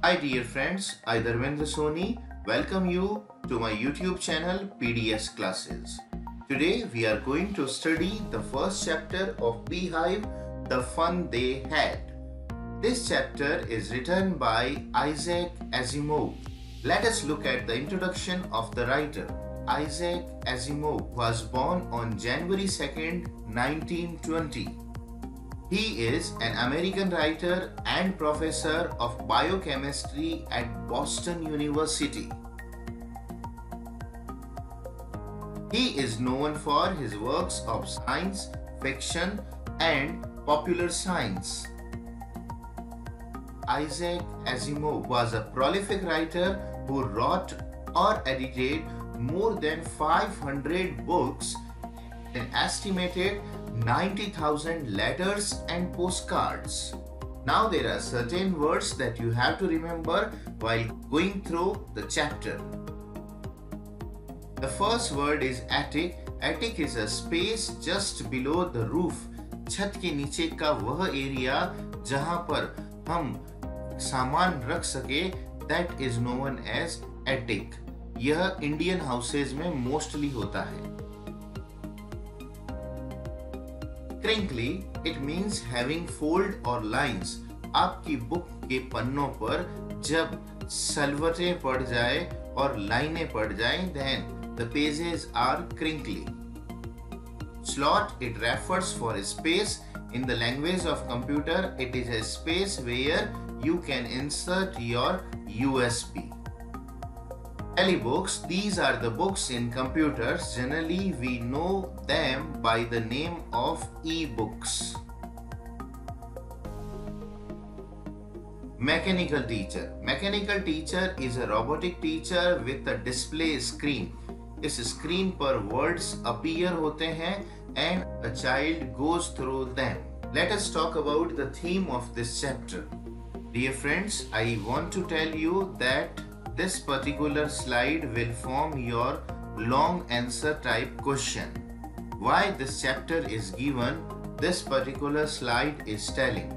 Hi dear friends, I Dharmendra Soni welcome you to my YouTube channel PDS Classes. Today we are going to study the first chapter of Beehive, The Fun They Had. This chapter is written by Isaac Asimov. Let us look at the introduction of the writer. Isaac Asimov was born on January 2nd, 1920. He is an American writer and professor of biochemistry at Boston University. He is known for his works of science, fiction, and popular science. Isaac Asimov was a prolific writer who wrote or edited more than 500 books and estimated 90,000 letters and postcards. Now there are certain words that you have to remember while going through the chapter. The first word is attic. Attic is a space just below the roof. छत के नीचे का वह area जहां पर हम सामान रख सके, that is known as attic. यह इंडियन हाउसेज में मोस्टली होता है. Crinkly, it means having fold or lines. आपकी बुक के पन्नों पर जब सलवटें पड़ जाए और लाइनें पड़ जाएं, then the pages are crinkly. Slot, it refers for a space. In the language of computer, it is a space where you can insert your USB. Telebooks, these are the books in computers. Generally, we know them by the name of e-books. Mechanical teacher. Mechanical teacher is a robotic teacher with a display screen. इस screen पर words appear होते हैं and a child goes through them. Let us talk about the theme of this chapter. Dear friends, I want to tell you that this particular slide will form your long answer type question. Why this chapter is given, this particular slide is telling.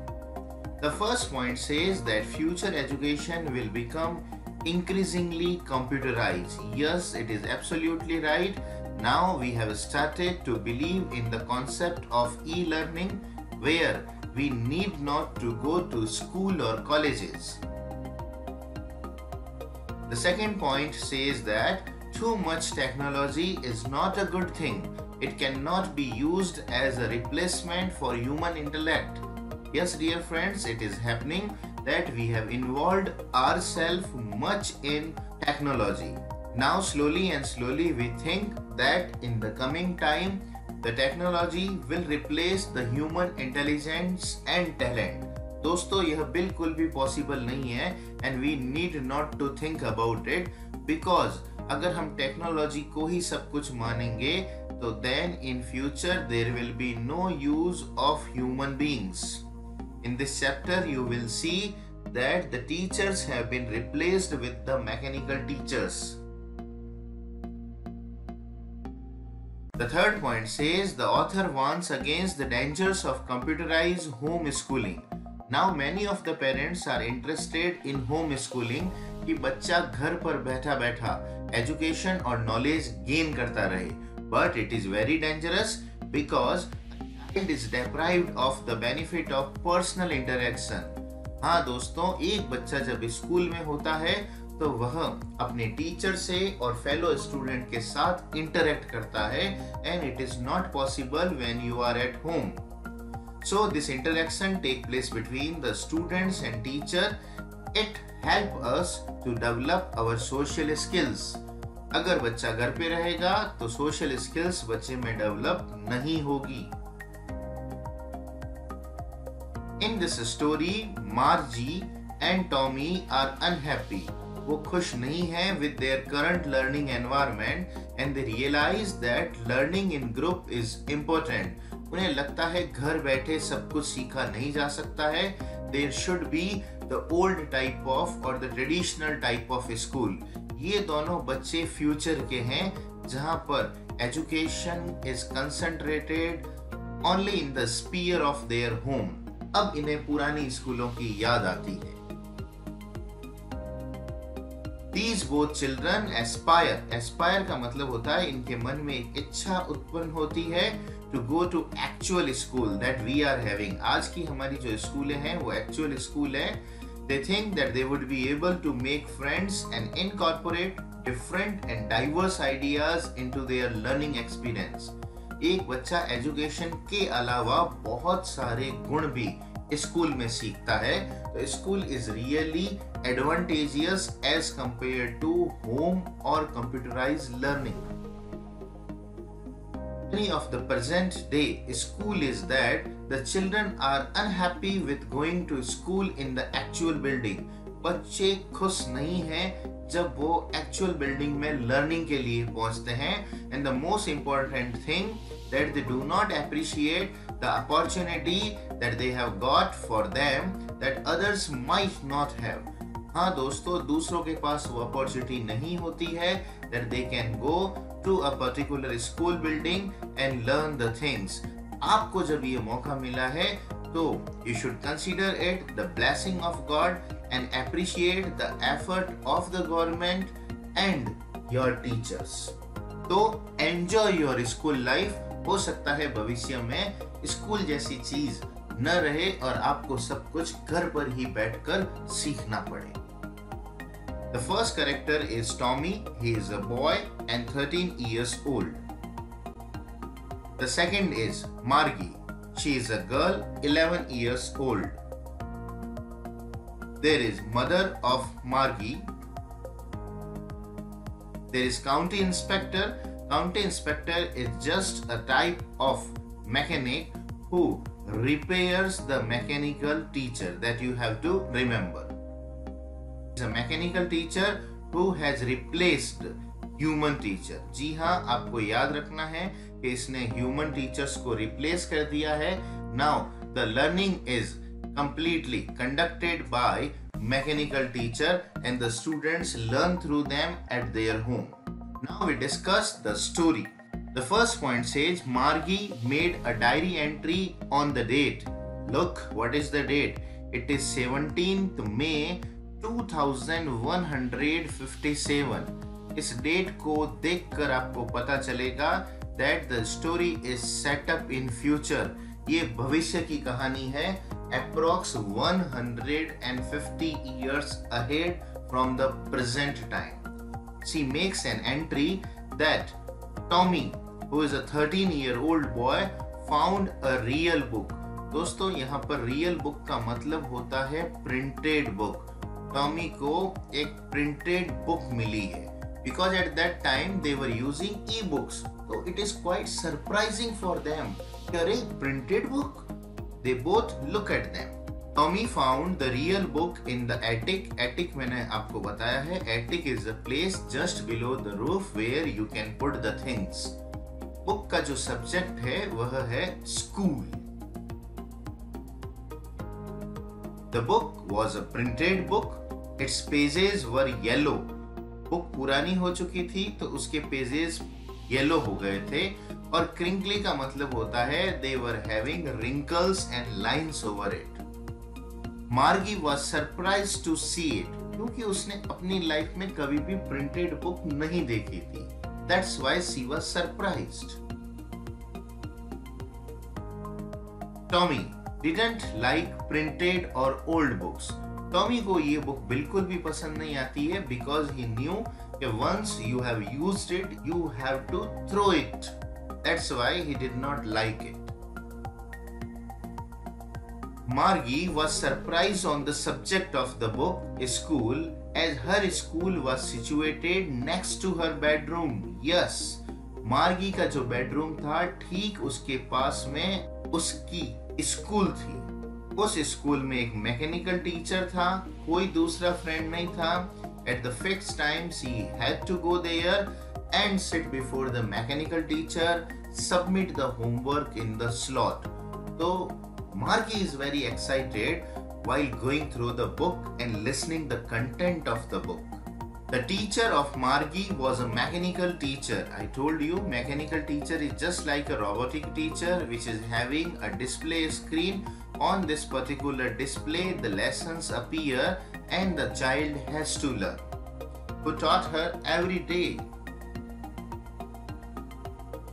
The first point says that future education will become increasingly computerized. Yes, it is absolutely right. Now we have started to believe in the concept of e-learning where we need not to go to school or colleges. The second point says that too much technology is not a good thing. It cannot be used as a replacement for human intellect. Yes, dear friends, it is happening that we have involved ourselves much in technology. Now slowly and slowly we think that in the coming time the technology will replace the human intelligence and talent. दोस्तों, यह बिल्कुल भी possible नहीं है and we need not to think about it, because अगर हम technology को ही सब कुछ मानेंगे तो then in future there will be no use of human beings. In this chapter you will see that the teachers have been replaced with the mechanical teachers. The third point says the author warns against the dangers of computerized homeschooling. Now many of the parents are interested in homeschooling कि बच्चा घर पर बैठा बैठा education और knowledge gain करता रहे. But it is very dangerous because it is deprived of the benefit of personal interaction. हाँ दोस्तों, एक बच्चा जब स्कूल में होता है तो वह अपने टीचर से और फेलो स्टूडेंट के साथ इंटरेक्ट करता है and it is not possible when you are at home. So this interaction take place between the students and teacher. It help us to develop our social skills. अगर बच्चा घर पे रहेगा तो social skills बच्चे में develop नहीं होगी. In this story, Margie and Tommy are unhappy. वो खुश नहीं हैं with their current learning environment and they realize that learning in group is important. उन्हें लगता है घर बैठे सब कुछ सीखा नहीं जा सकता है. There should be the old type of or the traditional type of school. ये दोनों बच्चे फ्यूचर के हैं जहां पर education is concentrated only in the sphere of their home. अब इन्हें पुरानी स्कूलों की याद आती है. These both children aspire. Aspire का मतलब होता है इनके मन में एक इच्छा उत्पन्न होती है to go to actual school that we are having. आज की हमारी जो स्कूलें हैं वो actual स्कूल है. They think that they would be able to make friends and incorporate different and diverse ideas into their learning experience. एक बच्चा एजुकेशन के अलावा बहुत सारे गुण भी स्कूल में सीखता है. तो school is really advantageous as compare to home और computerised learning. Many of the present day school is that the children are unhappy with going to school in the actual building. बच्चे खुश नहीं हैं जब वो actual building में learning के लिए पहुंचते हैं. And the most important thing that they do not appreciate the opportunity that they have got for them that others might not have. हाँ दोस्तों, दूसरों के पास वो अपॉर्चुनिटी नहीं होती है that they can go to a particular school building and learn the things. आपको जब ये मौका मिला है तो you should consider it the blessing of God and appreciate the effort of the government and your teachers. तो enjoy your school life. हो सकता है भविष्य में स्कूल जैसी चीज न रहे और आपको सब कुछ घर पर ही बैठकर सीखना पड़े. The first character is Tommy. He is a boy and 13 years old. The second is Margie. She is a girl, 11 years old. There is mother of Margie. There is county inspector. County inspector is just a type of mechanic who repairs the mechanical teacher that you have to remember. Is a mechanical teacher who has replaced human teacher. जी हाँ, आपको याद रखना है कि इसने human teachers को replace कर दिया है. Now the learning is completely conducted by mechanical teacher and the students learn through them at their home. Now we discuss the story. The first point says Margie made a diary entry on the date. Look, what is the date? It is 17th May 2157. इस date को देखकर आपको पता चलेगा that the story is set up in future. ये भविष्य की कहानी है, approx 150 years ahead from the present time. She makes an entry that Tommy, who is a 13-year-old boy, found a real book. दोस्तों, यहाँ पर real book का मतलब होता है printed book. टॉमी को एक printed book मिली है. Because at that time they were using e-books, so it is quite surprising for them. A printed book. They both look at them. Tommy found the real book in the attic. Attic मैंने आपको बताया है. Attic is a place just below the roof where you can put the things. Book का जो subject है वह है school. The book was a printed book. Its pages were yellow. Book पुरानी हो चुकी थी तो उसके पेजेस येलो हो गए थे. और क्रिंकली का मतलब होता है they were having wrinkles and lines over it. मार्गी was surprised to see it क्योंकि उसने अपनी लाइफ में कभी भी प्रिंटेड बुक नहीं देखी थी. That's why she was surprised. Tommy didn't like printed or old books. Tommy को ये बुक बिल्कुल भी पसंद नहीं आती है because he knew that once you have used it, you have to throw it. That's why he did not like it. Margie was surprised on the subject of the book school as her school was situated next to her bedroom. Yes, मार्गी का जो bedroom था ठीक उसके पास में उसकी school थी. उस स्कूल में एक मैकेनिकल टीचर था, कोई दूसरा फ्रेंड नहीं था. At the fixed time she had to go there and sit before the mechanical teacher, submit the homework in the slot. So Margie is very excited while going through the book and listening the content of the book. The teacher of Margie was a mechanical teacher. I told you mechanical teacher is just like a robotic teacher which is having a display screen. On this particular display the lessons appear and the child has to learn. who taught her every day.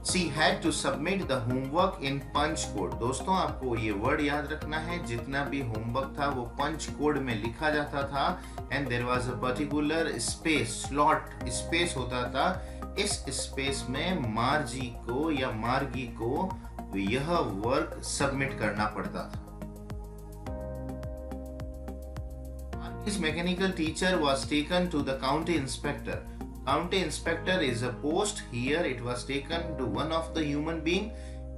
She had to submit the homework in punch code. दोस्तों आपको ये word याद रखना है, जितना भी homework था वो पंच कोड में लिखा जाता था and there was a particular space, slot space होता था. इस स्पेस में मार्जी को या मार्गी को यह वर्क सबमिट करना पड़ता था. His mechanical teacher was taken to the county inspector. County inspector is a post. Here it was taken to one of the human being.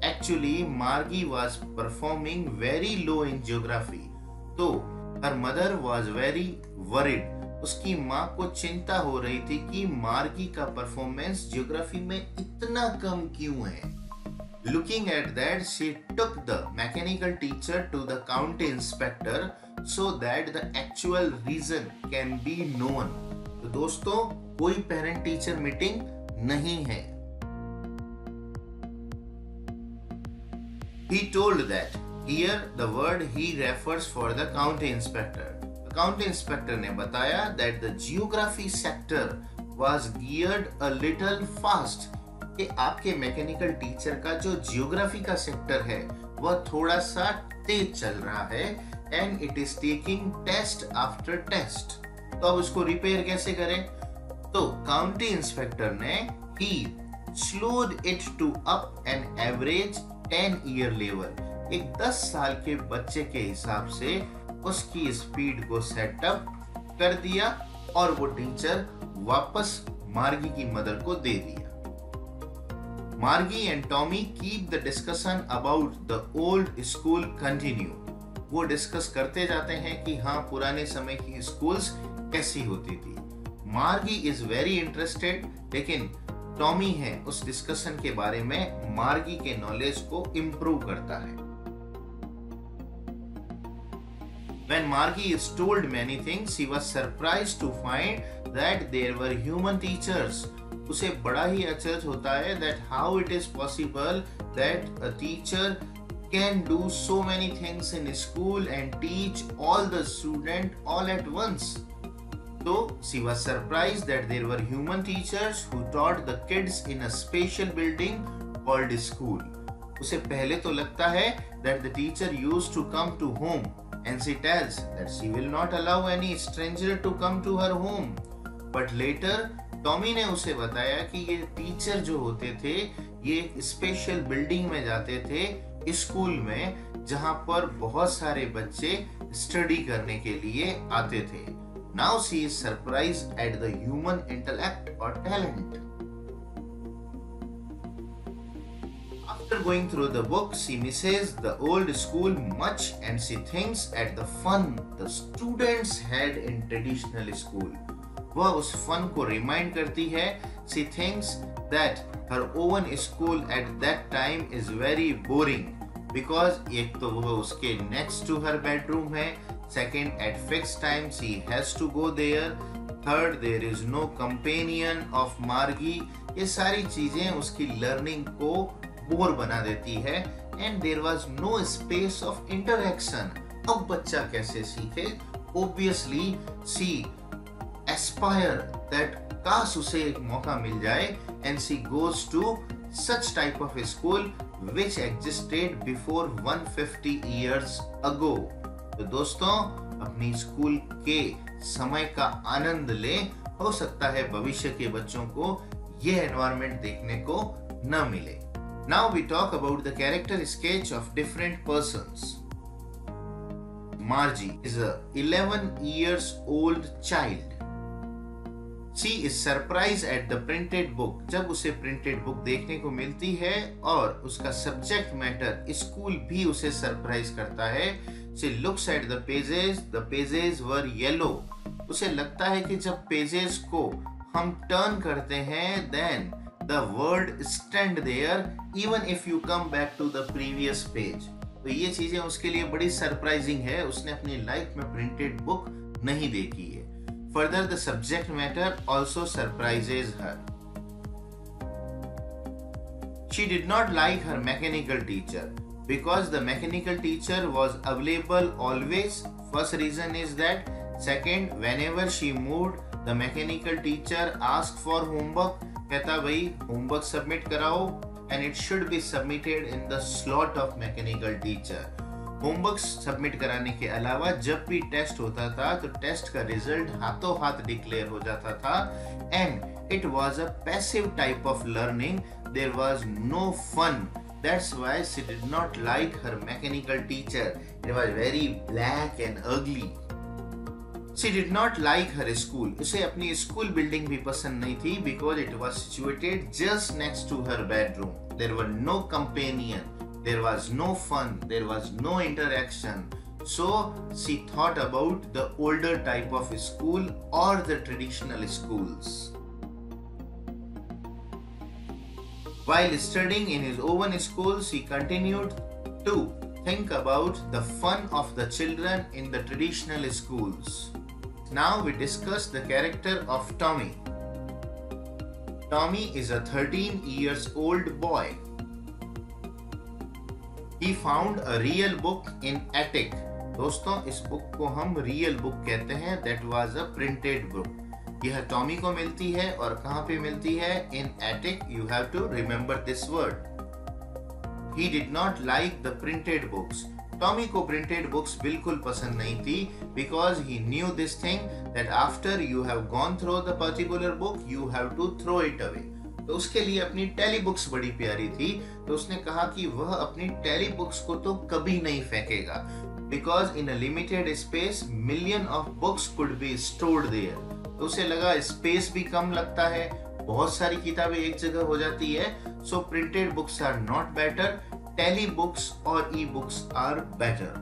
Actually, Margie was performing very low in geography. So, her mother was very worried. उसकी माँ को चिंता हो रही थी कि मार्गी का परफॉर्मेंस ज्योग्राफी में इतना कम क्यों है. Looking at that, she took the mechanical teacher to the county inspector so that the actual reason can be known. तो दोस्तों कोई पेरेंट टीचर मीटिंग नहीं है. He told that here the word he refers for the county inspector. The county inspector ने बताया that the geography sector was geared a little fast. कि आपके mechanical teacher का जो जियोग्राफी का सेक्टर है वह थोड़ा सा तेज चल रहा है and it is taking test after test. तो अब उसको रिपेयर कैसे करें? तो काउंटी इंस्पेक्टर ने he slowed it to up an average 10-year level. एक 10 साल के बच्चे के हिसाब से उसकी स्पीड को सेटअप कर दिया और वो टीचर वापस मार्गी की मदर को दे दिया. Margie and Tommy keep the discussion about the old school continue. वो डिस्कस करते जाते हैं कि हाँ पुराने समय की स्कूल्स कैसी होती थी. Margie is very interested, लेकिन टॉमी है उस डिस्कशन के बारे में मार्गी के नॉलेज को इम्प्रूव करता है. When Margie is told many things, she was surprised to find that there were human teachers. उसे बड़ा ही अचरज होता है that how it is possible that a teacher can do so many things in school and teach all the student all at once. So she was surprised that there were human teachers who taught the kids in a special building called school. उसे पहले तो लगता है that the teacher used to come to home and she tells that she will not allow any stranger to come to her home. But later Tommy ने उसे बताया कि ये टीचर जो होते थे ये स्पेशल बिल्डिंग में जाते थे स्कूल में जहां पर बहुत सारे बच्चे स्टडी करने के लिए आते थे. Now she is surprised at the human intellect और talent. After going through the book, she misses the old school much and she thinks at the fun the students had in traditional school. वह उस fun को remind करती है. She thinks that her own school at that time is very boring because एक तो वह उसके next to her bedroom है, second at fixed time she has to go there, third there is no companion of Margie. ये सारी चीजें उसकी learning को बोर बना देती है and there was no space of interaction. अब बच्चा कैसे सीखे? Obviously she aspire that काश उसे एक मौका मिल जाए and she goes to such type of a school which existed before 150 years ago. तो दोस्तों अपनी स्कूल के समय का आनंद ले. हो सकता है भविष्य के बच्चों को ये एनवायरनमेंट देखने को न मिले. Now we talk about the character sketch of different persons. Margie is a 11 years old child. She is surprised at the printed book. जब उसे प्रिंटेड बुक देखने को मिलती है और उसका सब्जेक्ट मैटर स्कूल भी उसे सरप्राइज करता है. She looks at the pages. The pages were yellow. उसे लगता है कि जब पेजेस को हम टर्न करते हैं then the word stand there even if you come back to the previous page. तो ये चीजें उसके लिए बड़ी सरप्राइजिंग है. उसने अपनी लाइफ में प्रिंटेड बुक नहीं देखी है. Further, the subject matter also surprises her. She did not like her mechanical teacher because the mechanical teacher was available always. First reason is that. Second, whenever she moved, The mechanical teacher asked for homework. कहता भाई homework submit कराओ and it should be submitted in the slot of mechanical teacher. Homework submit कराने के अलावा जब भी test होता था तो टेस्ट का रिजल्ट हाथों हाथ डिक्लेयर हो जाता था and it was a passive type of learning. There was no fun. That's why she did not like her mechanical teacher. It was very black and ugly. She did not like her school. उसे अपनी school building भी पसंद नहीं थी because it was situated just next to her bedroom. There were no companion. There was no fun. There was no interaction. So she thought about the older type of school or the traditional schools. While studying in his own schools, he continued to think about the fun of the children in the traditional schools. Now we discuss the character of Tommy. Tommy is a 13 years old boy. He found a real book in attic. दोस्तों इस book को हम real book कहते हैं. That was a printed book. यह Tommy को मिलती है और कहां पे मिलती है? In attic. You have to remember this word. He did not like the printed books. Tommy को प्रिंटेड बुक्स बिल्कुल पसंद नहीं थी because he knew this thing that after you have gone through the particular book you have to throw it away. तो उसके लिए अपनी tele books बड़ी प्यारी थी. तो उसने कहा कि वह अपनी टेली बुक्स को तो कभी नहीं फेंकेगा because in a limited space million of books could be stored there. तो उसे लगा स्पेस भी कम लगता है, बहुत सारी किताबें एक जगह हो जाती है. So printed books are not better. Telebooks और e books are better.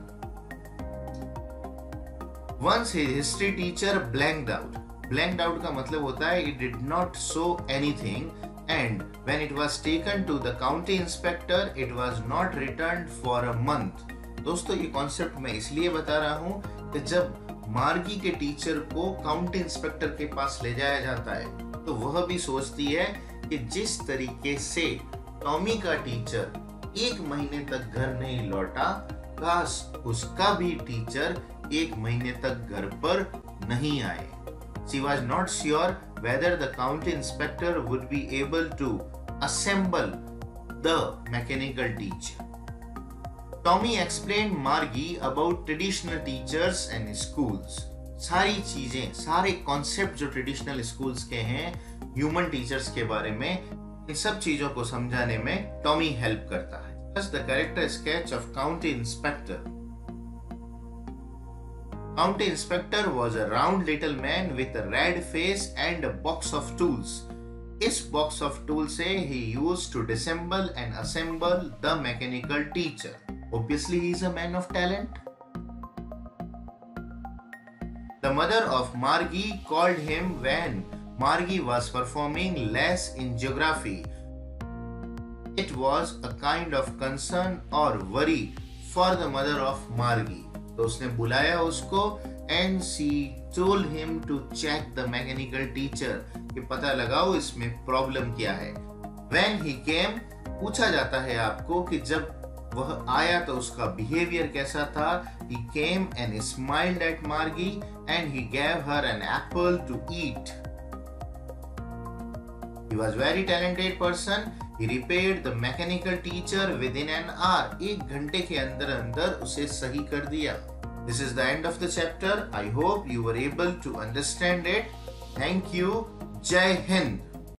Once his history teacher blanked out. Blanked out का मतलब होता है it did not show anything and when it was taken to the county inspector it was not returned for a month. दोस्तों ये concept मैं इसलिए बता रहा हूं कि जब मार्गी के टीचर को काउंटी इंस्पेक्टर के पास ले जाया जाता है तो वह भी सोचती है कि जिस तरीके से टॉमी का टीचर 1 महीने तक घर नहीं लौटा, काश उसका भी टीचर 1 महीने तक घर पर नहीं आए. She was not sure whether the county inspector would be able to assemble the mechanical teacher. Tommy explained Margie about traditional teachers and schools. सारी चीजें, सारे कॉन्सेप्ट जो ट्रेडिशनल स्कूल्स के हैं, ह्यूमन टीचर्स के बारे में, इन सब चीजों को समझाने में टॉमी हेल्प करता है. Just the character sketch of county inspector. County inspector was a round little man with a red face and a box of tools. इस box of tools से he used to disassemble and assemble the mechanical teacher. Obviously, he is a man of talent. The mother of Margie called him when Margie was performing less in geography. It was a kind of concern or worry for the mother of Margie. तो उसने बुलाया उसको and she told him to check the mechanical teacher कि पता लगाओ इसमें problem क्या है. When he came, पूछा जाता है आपको कि जब वह आया तो उसका बिहेवियर कैसा था. He came and smiled at Margie and he gave her an apple to eat. He was very talented person. He repaired the mechanical teacher within an hour. 1 घंटे के अंदर अंदर उसे सही कर दिया. This is the end of the chapter. I hope you were able to understand it. Thank you. Jai Hind.